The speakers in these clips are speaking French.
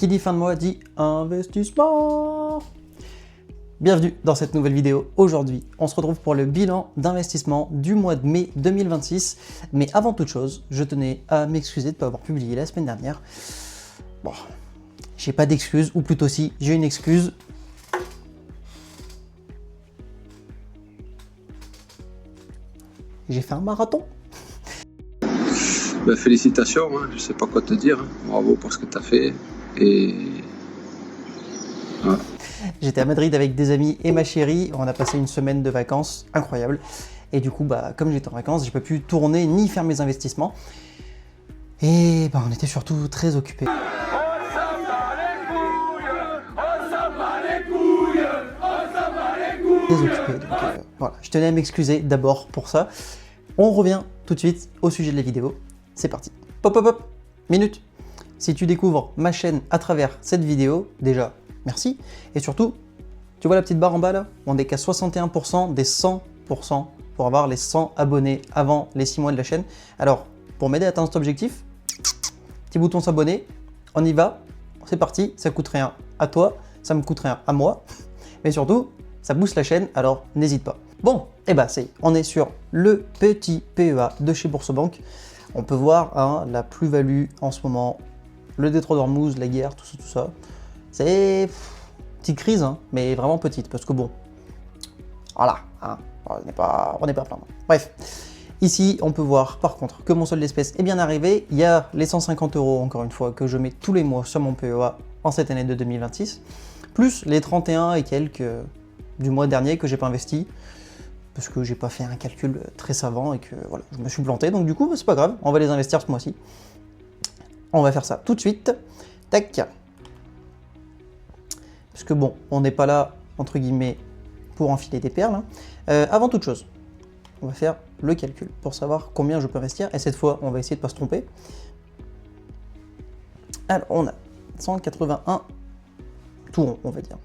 Qui dit fin de mois dit investissement. Bienvenue dans cette nouvelle vidéo. Aujourd'hui, on se retrouve pour le bilan d'investissement du mois de mai 2026. Mais avant toute chose, je tenais à m'excuser de ne pas avoir publié la semaine dernière. Bon, j'ai pas d'excuse, ou plutôt si, j'ai une excuse. J'ai fait un marathon. Ben, félicitations, hein. Je sais pas quoi te dire, hein. Bravo pour ce que tu as fait. Et voilà. J'étais à Madrid avec des amis et ma chérie, on a passé une semaine de vacances incroyable. Et du coup, comme j'étais en vacances, j'ai pas pu tourner ni faire mes investissements. Et on était surtout très occupés. Voilà, je tenais à m'excuser d'abord pour ça. On revient tout de suite au sujet de la vidéo. C'est parti. Pop, pop, pop. Minute. Si tu découvres ma chaîne à travers cette vidéo, déjà, merci. Et surtout, tu vois la petite barre en bas là? On n'est qu'à 61% des 100% pour avoir les 100 abonnés avant les 6 mois de la chaîne. Alors, pour m'aider à atteindre cet objectif, petit bouton s'abonner, on y va, c'est parti, ça coûte rien à toi, ça me coûte rien à moi, mais surtout, ça booste la chaîne, alors n'hésite pas. Bon, et on est sur le petit PEA de chez Boursobank. On peut voir hein, la plus-value en ce moment, le détroit d'Ormuz, la guerre, tout ça. C'est petite crise, hein, mais vraiment petite, parce que bon, voilà, hein, on n'est pas plein. Bref, ici, on peut voir par contre que mon solde d'espèces est bien arrivé. Il y a les 150 €, encore une fois, que je mets tous les mois sur mon PEA en cette année de 2026, plus les 31 et quelques du mois dernier que j'ai pas investi, parce que j'ai pas fait un calcul très savant et que voilà, je me suis planté. Donc du coup, c'est pas grave, on va les investir ce mois-ci. On va faire ça tout de suite. Tac. Parce que bon, on n'est pas là, entre guillemets, pour enfiler des perles. Hein. Avant toute chose, on va faire le calcul pour savoir combien je peux investir. Et cette fois, on va essayer de ne pas se tromper. Alors, on a 181 tout rond, on va dire.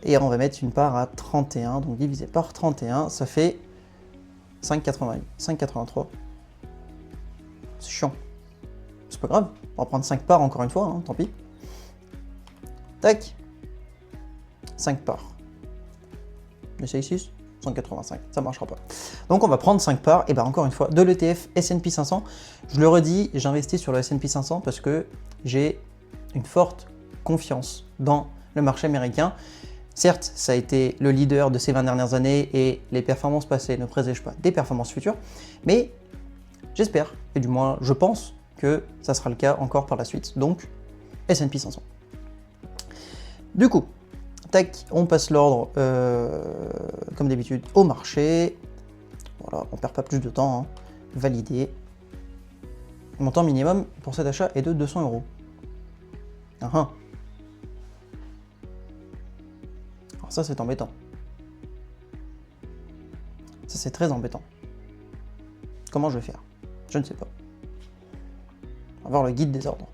Et on va mettre une part à 31, donc divisé par 31, ça fait 5,88, 5,83. C'est chiant. C'est pas grave, on va prendre 5 parts encore une fois, hein, tant pis. Tac. 5 parts. J'essaye 6, 185, ça marchera pas. Donc on va prendre 5 parts, et encore une fois, de l'ETF S&P 500. Je le redis, j'investis sur le S&P 500 parce que j'ai une forte confiance dans le marché américain. Certes, ça a été le leader de ces 20 dernières années et les performances passées ne présagent pas des performances futures, mais j'espère, et du moins je pense, que ça sera le cas encore par la suite. Donc, S&P 500. Du coup, tac, on passe l'ordre, comme d'habitude, au marché. Voilà, on perd pas plus de temps. Hein. Valider. Le montant minimum pour cet achat est de 200 €. Alors ça, c'est embêtant. Ça, c'est très embêtant. Comment je vais faire? Je ne sais pas. On va voir le guide des ordres.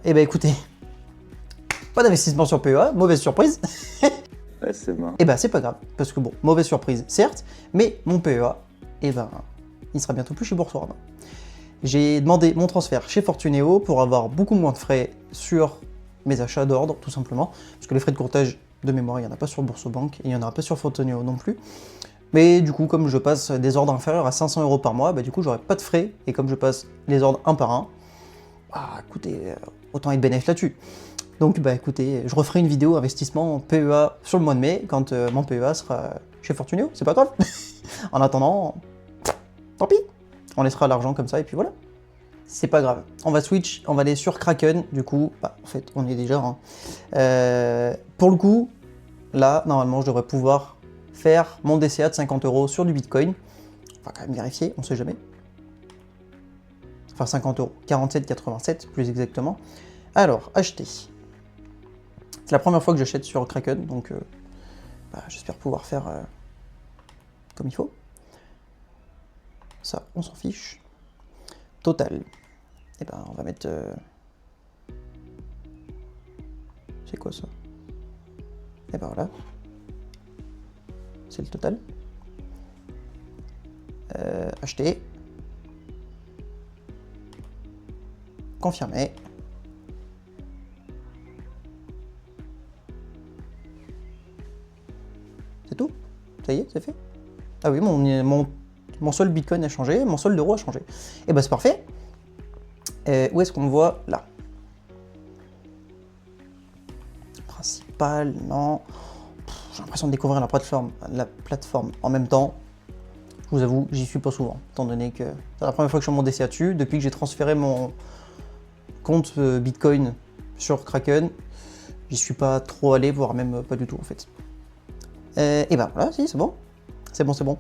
Eh ben écoutez, pas d'investissement sur PEA, mauvaise surprise. Ouais, c'est marrant. Eh ben c'est pas grave, parce que bon, mauvaise surprise, certes, mais mon PEA, il sera bientôt plus chez Boursorama. J'ai demandé mon transfert chez Fortuneo pour avoir beaucoup moins de frais sur mes achats d'ordre, tout simplement, parce que les frais de courtage, de mémoire, il n'y en a pas sur Boursobank, et il n'y en aura pas sur Fortuneo non plus. Mais du coup, comme je passe des ordres inférieurs à 500 € par mois, du coup, j'aurai pas de frais, et comme je passe les ordres un par un, écoutez, autant être bénéfice là-dessus. Donc écoutez, je referai une vidéo investissement PEA sur le mois de mai, quand mon PEA sera chez Fortuneo, c'est pas grave. En attendant, tant pis, on laissera l'argent comme ça, et puis voilà. C'est pas grave. On va switch, on va aller sur Kraken, du coup, en fait, on y est déjà. Hein. Pour le coup, là, normalement, je devrais pouvoir faire mon DCA de 50 € sur du Bitcoin. On va quand même vérifier, on sait jamais. Enfin 50 €, 47,87 plus exactement. Alors, acheter. C'est la première fois que j'achète sur Kraken, donc j'espère pouvoir faire comme il faut. Ça, on s'en fiche. Total. Et ben, on va mettre... C'est quoi ça? Et ben voilà. C'est le total. Acheter. Confirmer. C'est tout? Ça y est, c'est fait? Ah oui, mon solde Bitcoin a changé, mon solde d'euro a changé. Et ben c'est parfait. Où est-ce qu'on le voit? Là. Principal, non. J'ai l'impression de découvrir la plateforme en même temps. Je vous avoue, j'y suis pas souvent, étant donné que c'est la première fois que je suis mon DCA dessus. Depuis que j'ai transféré mon compte Bitcoin sur Kraken, j'y suis pas trop allé, voire même pas du tout en fait. Et ben voilà, si, c'est bon. C'est bon, c'est bon.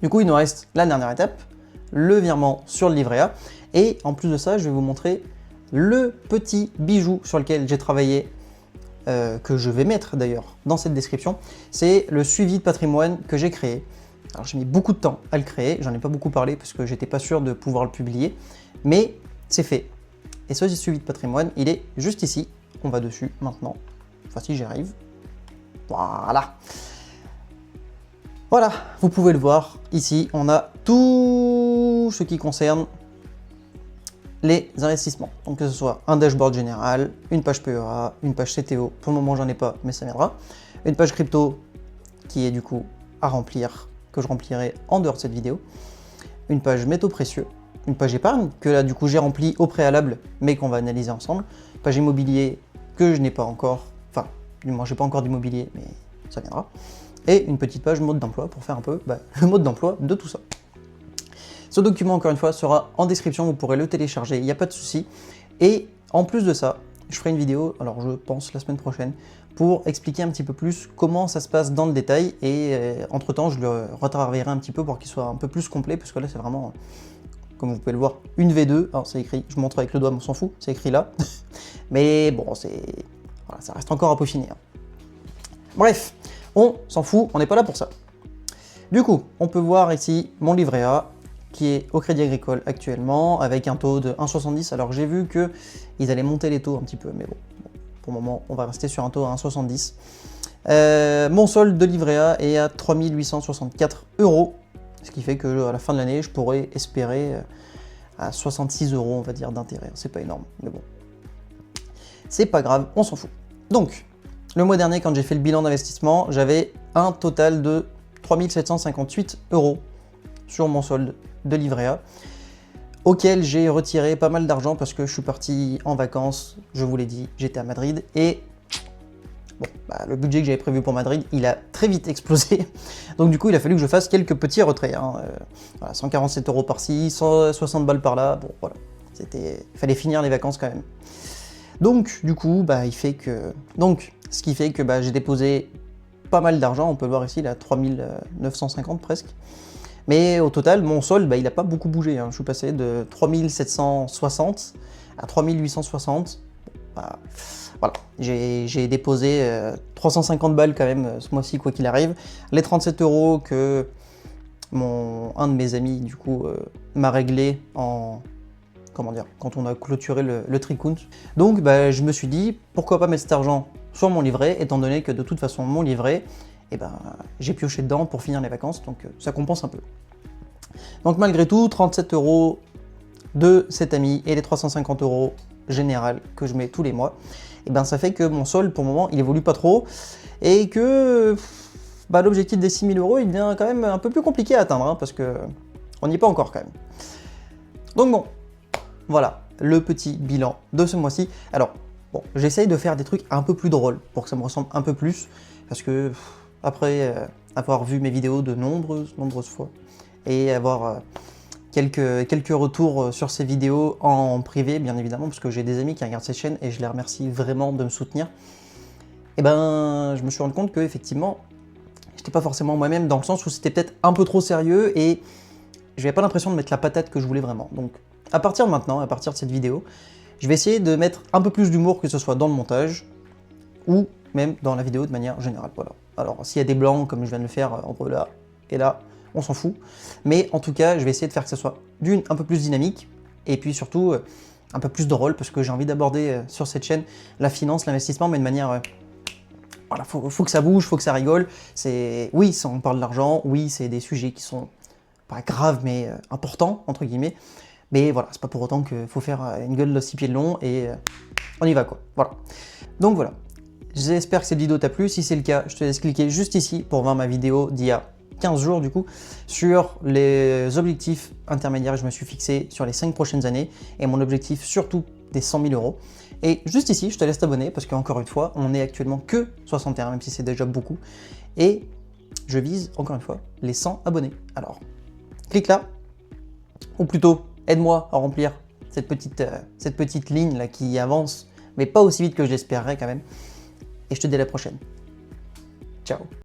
Du coup, il nous reste la dernière étape, le virement sur le livret A. Et en plus de ça, je vais vous montrer le petit bijou sur lequel j'ai travaillé, que je vais mettre d'ailleurs dans cette description. C'est le suivi de patrimoine que j'ai créé. Alors j'ai mis beaucoup de temps à le créer, j'en ai pas beaucoup parlé parce que j'étais pas sûr de pouvoir le publier, mais c'est fait. Et ce suivi de patrimoine, il est juste ici. On va dessus maintenant. Enfin si j'y arrive. Voilà. Voilà, vous pouvez le voir. Ici, on a tout ce qui concerne les investissements. Donc que ce soit un dashboard général, une page PEA, une page CTO. Pour le moment, j'en ai pas, mais ça viendra. Une page crypto qui est du coup à remplir, que je remplirai en dehors de cette vidéo. Une page métaux précieux, une page épargne que là du coup j'ai rempli au préalable, mais qu'on va analyser ensemble. Page immobilier que je n'ai pas encore, enfin du moins j'ai pas encore d'immobilier, mais ça viendra. Et une petite page mode d'emploi pour faire un peu le mode d'emploi de tout ça. Ce document, encore une fois, sera en description, vous pourrez le télécharger, il n'y a pas de souci. Et en plus de ça, je ferai une vidéo, alors je pense la semaine prochaine, pour expliquer un petit peu plus comment ça se passe dans le détail. Et entre-temps, je le retravaillerai un petit peu pour qu'il soit un peu plus complet, parce que là, c'est vraiment, comme vous pouvez le voir, une V2. Alors, c'est écrit, je montre avec le doigt, mais on s'en fout, c'est écrit là. Mais bon, voilà, ça reste encore à peaufiner. Hein. Bref, on s'en fout, on n'est pas là pour ça. Du coup, on peut voir ici mon livret A, qui est au Crédit Agricole actuellement, avec un taux de 1,70. Alors j'ai vu qu'ils allaient monter les taux un petit peu, mais bon, pour le moment, on va rester sur un taux à 1,70. Mon solde de livret A est à 3 864 €, ce qui fait qu'à la fin de l'année, je pourrais espérer à 66 €, on va dire, d'intérêt. C'est pas énorme, mais bon. C'est pas grave, on s'en fout. Donc, le mois dernier, quand j'ai fait le bilan d'investissement, j'avais un total de 3 758 € sur mon solde de livret A, auquel j'ai retiré pas mal d'argent parce que je suis parti en vacances, je vous l'ai dit, j'étais à Madrid, et bon, le budget que j'avais prévu pour Madrid, il a très vite explosé, donc du coup il a fallu que je fasse quelques petits retraits, hein. Voilà, 147 € par-ci, 160 balles par-là, bon voilà, il fallait finir les vacances quand même. Donc du coup, ce qui fait que j'ai déposé pas mal d'argent, on peut le voir ici, là, 3 950 presque. Mais au total, mon solde, il n'a pas beaucoup bougé. Hein. Je suis passé de 3 760 à 3 860. Voilà, j'ai déposé 350 balles quand même ce mois-ci, quoi qu'il arrive. Les 37 € que un de mes amis, du coup, m'a réglé quand on a clôturé le Tricount. Donc, je me suis dit, pourquoi pas mettre cet argent sur mon livret, étant donné que de toute façon, mon livret, j'ai pioché dedans pour finir les vacances, donc ça compense un peu. Donc malgré tout, 37 € de cet ami et les 350 € général que je mets tous les mois, ça fait que mon solde pour le moment il évolue pas trop, et que l'objectif des 6 000 €, il devient quand même un peu plus compliqué à atteindre, hein, parce que on n'y est pas encore quand même. Donc bon, voilà le petit bilan de ce mois-ci. Alors bon, j'essaye de faire des trucs un peu plus drôles pour que ça me ressemble un peu plus, parce que après avoir vu mes vidéos de nombreuses fois et avoir quelques retours sur ces vidéos en privé, bien évidemment, parce que j'ai des amis qui regardent ces chaînes et je les remercie vraiment de me soutenir, je me suis rendu compte que effectivement, j'étais pas forcément moi-même, dans le sens où c'était peut-être un peu trop sérieux et j'avais pas l'impression de mettre la patate que je voulais vraiment. Donc à partir de maintenant, à partir de cette vidéo, Je vais essayer de mettre un peu plus d'humour, que ce soit dans le montage ou même dans la vidéo de manière générale. Voilà. Alors s'il y a des blancs comme je viens de le faire entre là et là, on s'en fout. Mais en tout cas, je vais essayer de faire que ce soit d'une un peu plus dynamique et puis surtout un peu plus drôle parce que j'ai envie d'aborder sur cette chaîne la finance, l'investissement, mais de manière... voilà, faut que ça bouge, faut que ça rigole. Oui, on parle d'argent, oui, c'est des sujets qui sont pas graves mais importants, entre guillemets. Mais voilà, c'est pas pour autant qu'il faut faire une gueule de 6 pieds de long et on y va quoi. Voilà. Donc voilà. J'espère que cette vidéo t'a plu. Si c'est le cas, je te laisse cliquer juste ici pour voir ma vidéo d'il y a 15 jours du coup sur les objectifs intermédiaires que je me suis fixé sur les 5 prochaines années et mon objectif surtout des 100 000 euros. Et juste ici, je te laisse t'abonner parce qu'encore une fois, on est actuellement que 61, même si c'est déjà beaucoup. Et je vise, encore une fois, les 100 abonnés. Alors, clique là, ou plutôt, aide-moi à remplir cette petite ligne là qui avance, mais pas aussi vite que je l'espérerais quand même. Et je te dis à la prochaine. Ciao.